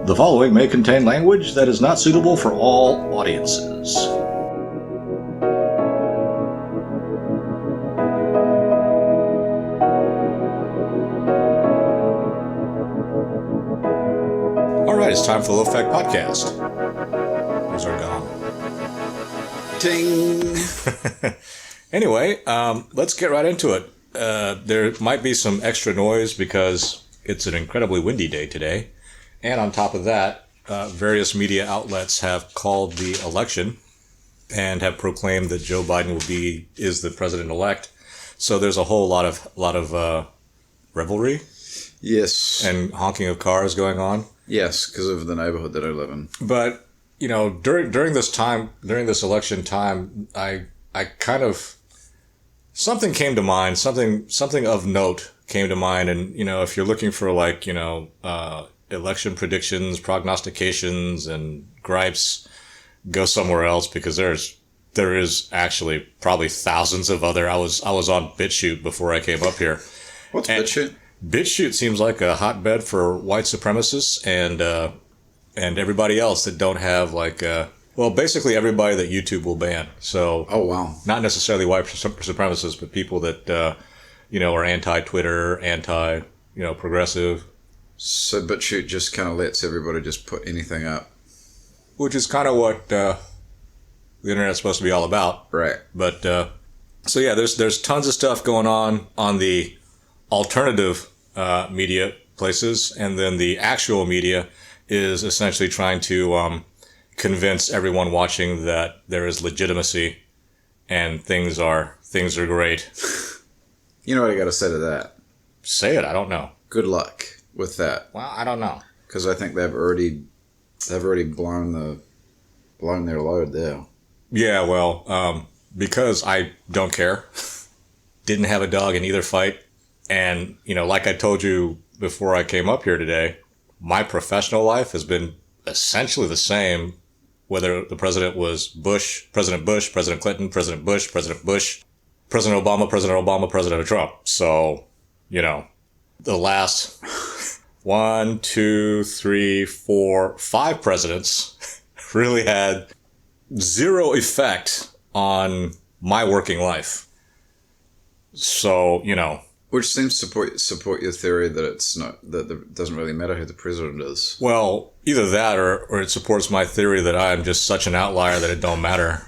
The following may contain language that is not suitable for all audiences. Alright, it's time for the Low Effect Podcast. Where's our gong? Ting! Anyway, let's get right into it. There might be some extra noise because it's an incredibly windy day today. And on top of that, various media outlets have called the election and have proclaimed that Joe Biden is the president-elect. So there's a whole lot of revelry. Yes. And honking of cars going on. Yes, because of the neighborhood that I live in. But, you know, during this election time, I kind of, something came to mind, something of note came to mind. And, you know, if you're looking for election predictions, prognostications, and gripes, go somewhere else because there is actually probably thousands of other. I was on BitChute before I came up here. What's BitChute? BitChute seems like a hotbed for white supremacists and everybody else that don't have basically everybody that YouTube will ban. So, oh wow, not necessarily white supremacists, but people that are anti-Twitter, progressive. So BitChute just kind of lets everybody just put anything up, which is kind of what the internet's supposed to be all about, right? But so yeah, there's tons of stuff going on the alternative media places, and then the actual media is essentially trying to convince everyone watching that there is legitimacy and things are great. You know what I got to say to that? Say it. I don't know. Good luck with that. Well, I don't know, because I think they've already blown their load there. Yeah, well, because I don't care, didn't have a dog in either fight, and like I told you before I came up here today, my professional life has been essentially the same, whether the president was President Bush, President Clinton, President Bush, President Obama, President Trump. So, the last 1, 2, 3, 4, 5 presidents really had zero effect on my working life. So, Which seems to support your theory that it doesn't really matter who the president is. Well, either that or it supports my theory that I'm just such an outlier that it don't matter.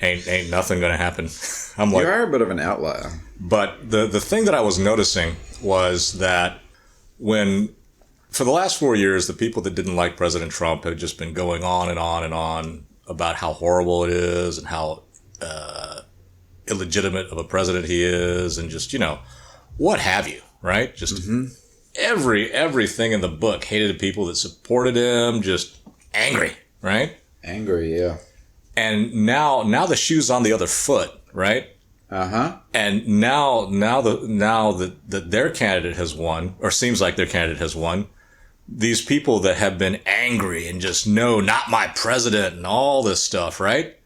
Ain't nothing gonna happen. I'm like, you are a bit of an outlier. But the thing that I was noticing was that for the last 4 years, the people that didn't like President Trump have just been going on and on and on about how horrible it is and how illegitimate of a president he is, and just what have you, right? Just everything in the book hated the people that supported him, just angry, right? Angry, yeah. And now the shoe's on the other foot, right? And now that their candidate has won, or seems like their candidate has won, these people that have been angry and just, no, not my president and all this stuff, right?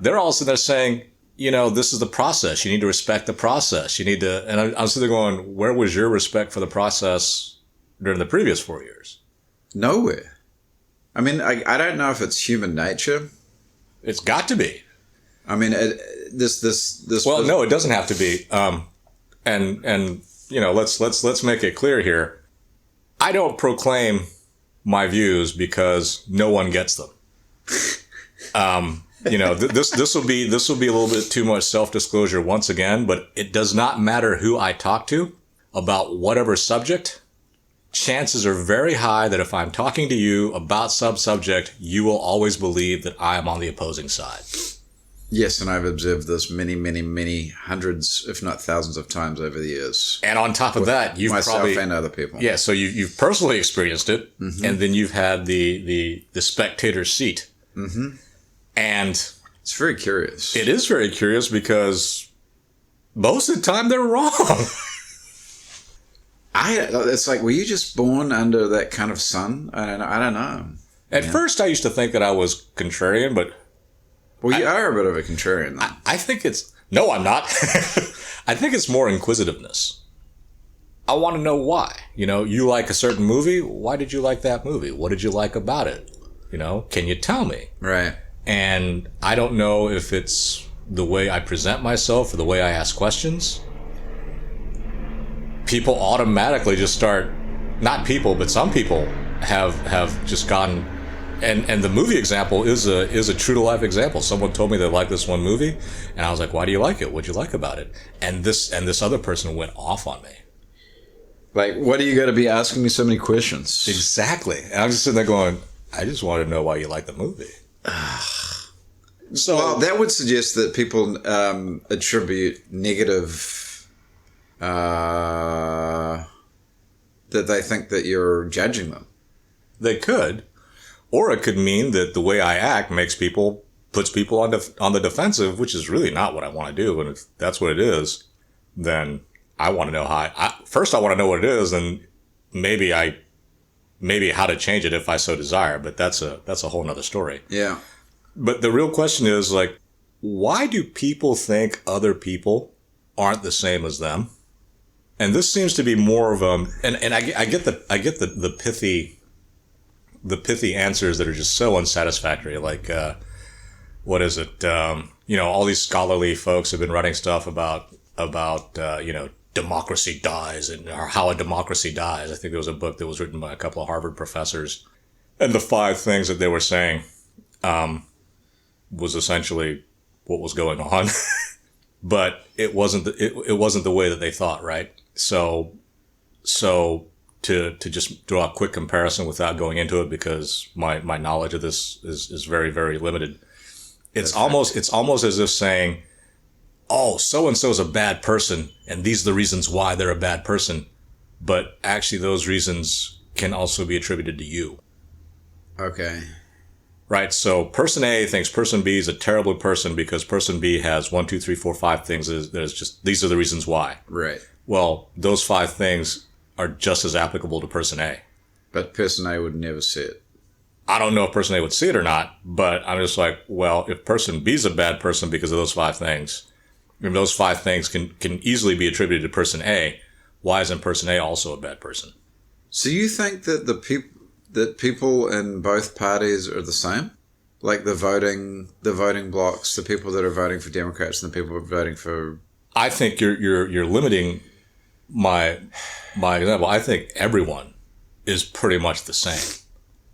They're all sitting there saying, this is the process. You need to respect the process. You need to, and I'm sitting there going, where was your respect for the process during the previous 4 years? Nowhere. I mean, I don't know if it's human nature. It's got to be. I mean, this. Well, no, it doesn't have to be. And let's make it clear here. I don't proclaim my views because no one gets them. This will be a little bit too much self-disclosure once again, but it does not matter who I talk to about whatever subject. Chances are very high that if I'm talking to you about subject, you will always believe that I am on the opposing side. Yes, and I've observed this many, many, many hundreds, if not thousands of times over the years. And on top of that, you've myself probably and other people. Yeah, so you've personally experienced it, and then you've had the spectator seat. And it's very curious. It is very curious because most of the time they're wrong. It's like, were you just born under that kind of sun? I don't know. At first, I used to think that I was contrarian, but well, you are a bit of a contrarian. Then. I think it's no, I'm not. I think it's more inquisitiveness. I want to know why. You know, you like a certain movie. Why did you like that movie? What did you like about it? You know, can you tell me? Right. And I don't know if it's the way I present myself or the way I ask questions. People automatically just start, not people, but some people have just gotten, and the movie example is a true to life example. Someone told me they liked this one movie, and I was like, why do you like it? What'd you like about it? And this other person went off on me. Like, what are you going to be asking me so many questions? Exactly. And I'm just sitting there going, I just want to know why you like the movie. So, well, that would suggest that people attribute negative, that they think that you're judging them. they could, or it could mean that the way I act puts people on the defensive, which is really not what I want to do. And if that's what it is, then I want to know first I want to know what it is, and maybe how to change it if I so desire. But that's a whole nother story. Yeah. But the real question is, like, why do people think other people aren't the same as them? And this seems to be more of and I get the pithy answers that are just so unsatisfactory. Like, what is it? All these scholarly folks have been writing stuff about democracy dies or how a democracy dies. I think there was a book that was written by a couple of Harvard professors, and the 5 things that they were saying was essentially what was going on, but it wasn't the way that they thought, right? So to just draw a quick comparison without going into it, because my knowledge of this is very, very limited. It's almost as if saying, oh, so-and-so is a bad person, and these are the reasons why they're a bad person. But actually those reasons can also be attributed to you. Okay. Right? So person A thinks person B is a terrible person because person B has 1, 2, 3, 4, 5 things. There's just, these are the reasons why. Right. Well, those 5 things are just as applicable to person A. But person A would never see it. I don't know if person A would see it or not, but I'm just like, well, if person B is a bad person because of those 5 things, if those 5 things can easily be attributed to person A, why isn't person A also a bad person? So you think that that people in both parties are the same? Like the voting blocks, the people that are voting for Democrats and the people who are voting for... I think you're limiting my example. I think everyone is pretty much the same.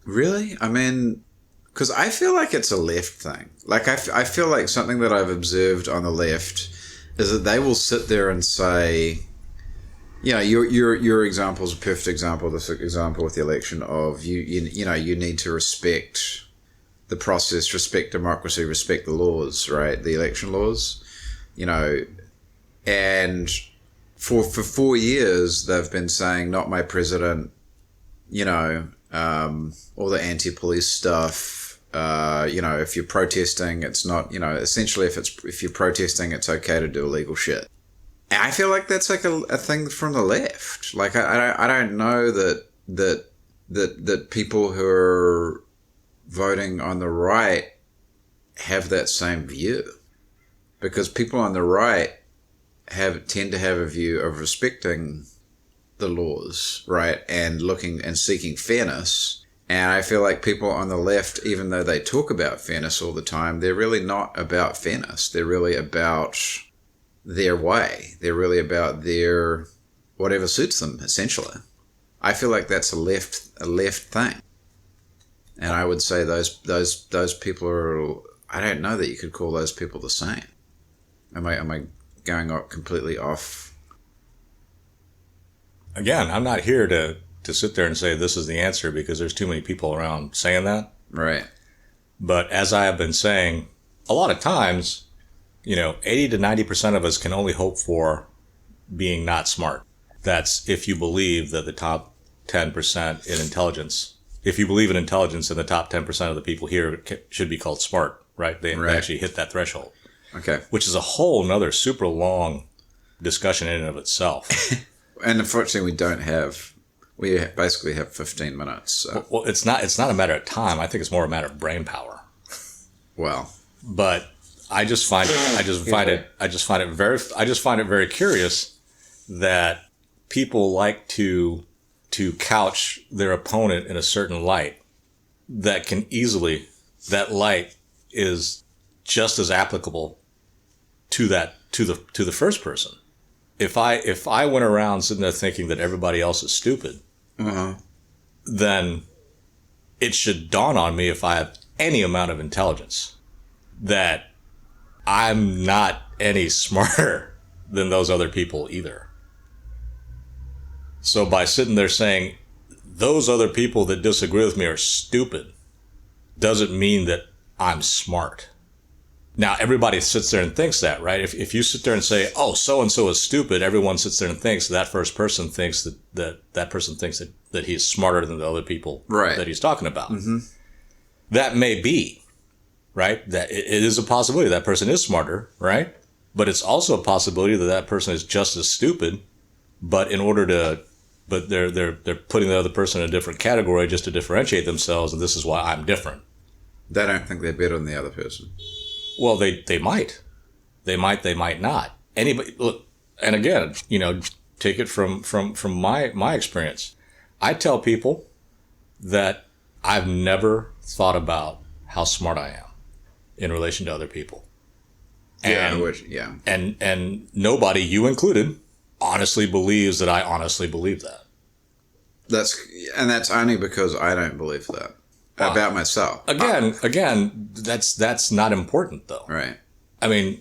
Really? I mean, because I feel like it's a left thing. Like I feel like something that I've observed on the left is that they will sit there and say, your example is a perfect example. This example with the election of you need to respect the process, respect democracy, respect the laws, right? The election laws, and for 4 years they've been saying, not my president, all the anti-police stuff. If you're protesting, it's not, essentially if you're protesting, it's okay to do illegal shit. And I feel like that's like a thing from the left. Like I don't know that people who are voting on the right have that same view, because people on the right tend to have a view of respecting the laws, right, and looking and seeking fairness. And I feel like people on the left, even though they talk about fairness all the time, they're really not about fairness. They're really about their way. They're really about their whatever suits them, essentially. I feel like that's a left thing. And I would say those people are, I don't know that you could call those people the same. Am I going completely off? Again, I'm not here to sit there and say this is the answer, because there's too many people around saying that. Right. But as I have been saying, a lot of times, 80 to 90% of us can only hope for being not smart. That's if you believe that the top 10% in intelligence, if you believe in intelligence, then the top 10% of the people here should be called smart, right? They actually hit that threshold. Okay. Which is a whole nother super long discussion in and of itself. And unfortunately, we basically have 15 minutes. So. Well, it's not a matter of time. I think it's more a matter of brain power. Well, but I just find it very curious that people like to to couch their opponent in a certain light that that light is just as applicable to the first person. If I went around sitting there thinking that everybody else is stupid, then it should dawn on me, if I have any amount of intelligence, that I'm not any smarter than those other people either. So by sitting there saying those other people that disagree with me are stupid doesn't mean that I'm smart. Now, everybody sits there and thinks that, right? If you sit there and say, oh, so-and-so is stupid, everyone sits there and thinks that first person thinks that person thinks that he's smarter than the other people that he's talking about. Mm-hmm. That may be, right? That it is a possibility that person is smarter, right? But it's also a possibility that that person is just as stupid, but they're putting the other person in a different category just to differentiate themselves, and this is why I'm different. They don't think they're better than the other person. Well, they might. They might not. Anybody, look, and again, take it from my experience. I tell people that I've never thought about how smart I am in relation to other people. And nobody, you included, honestly believes that I honestly believe that. That's only because I don't believe that about myself. Again, that's not important though. Right. I mean,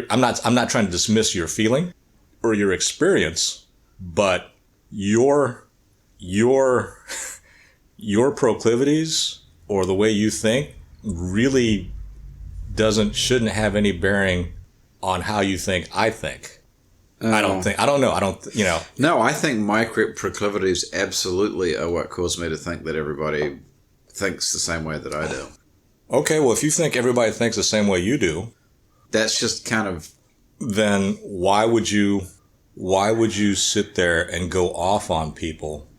I'm not trying to dismiss your feeling or your experience, but your proclivities or the way you think really shouldn't have any bearing on how you think I think. No, I think my proclivities absolutely are what caused me to think that everybody thinks the same way that I do. Okay, well, if you think everybody thinks the same way you do, that's just kind of... Then why would you sit there and go off on people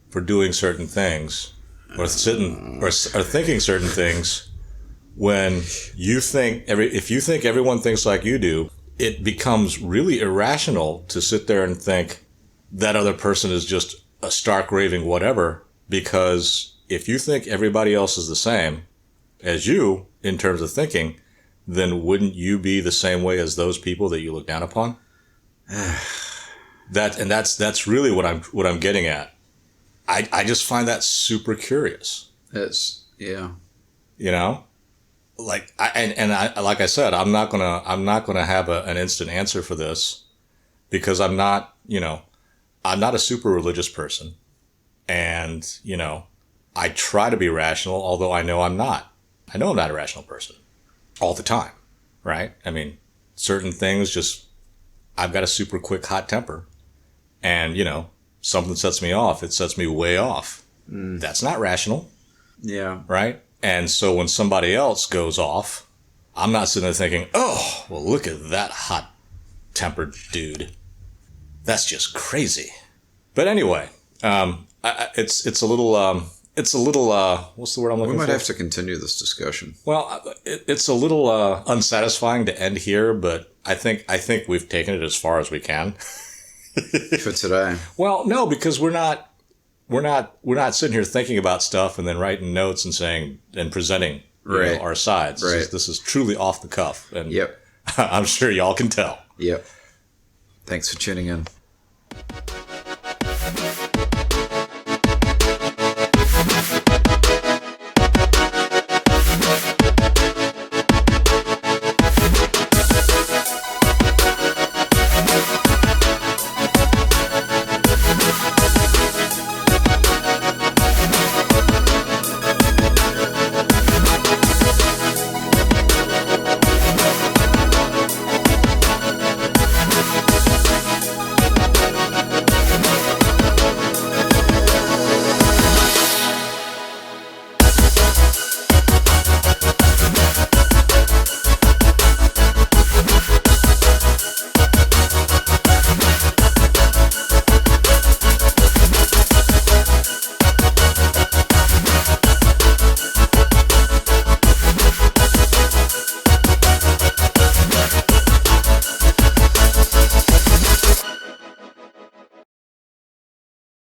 for doing certain things or thinking certain things when you think if you think everyone thinks like you do, it becomes really irrational to sit there and think that other person is just a stark raving whatever, because if you think everybody else is the same as you in terms of thinking, then wouldn't you be the same way as those people that you look down upon? That's really what I'm getting at. I just find that super curious. Like like I said, I'm not gonna have an instant answer for this, because I'm not a super religious person, and I try to be rational, although I know I'm not. I know I'm not a rational person all the time, right? I mean, certain things I've got a super quick hot temper, and something sets me off. It sets me way off. That's not rational. Yeah. Right? And so when somebody else goes off, I'm not sitting there thinking, oh, well, look at that hot-tempered dude. That's just crazy. But anyway, it's a little, what's the word I'm looking for? We might have to continue this discussion. Well, it's a little unsatisfying to end here, but I think we've taken it as far as we can. For today. Well, no, because we're not sitting here thinking about stuff and then writing notes and presenting our sides. Right. This is truly off the cuff, and yep. I'm sure y'all can tell. Yep. Thanks for tuning in.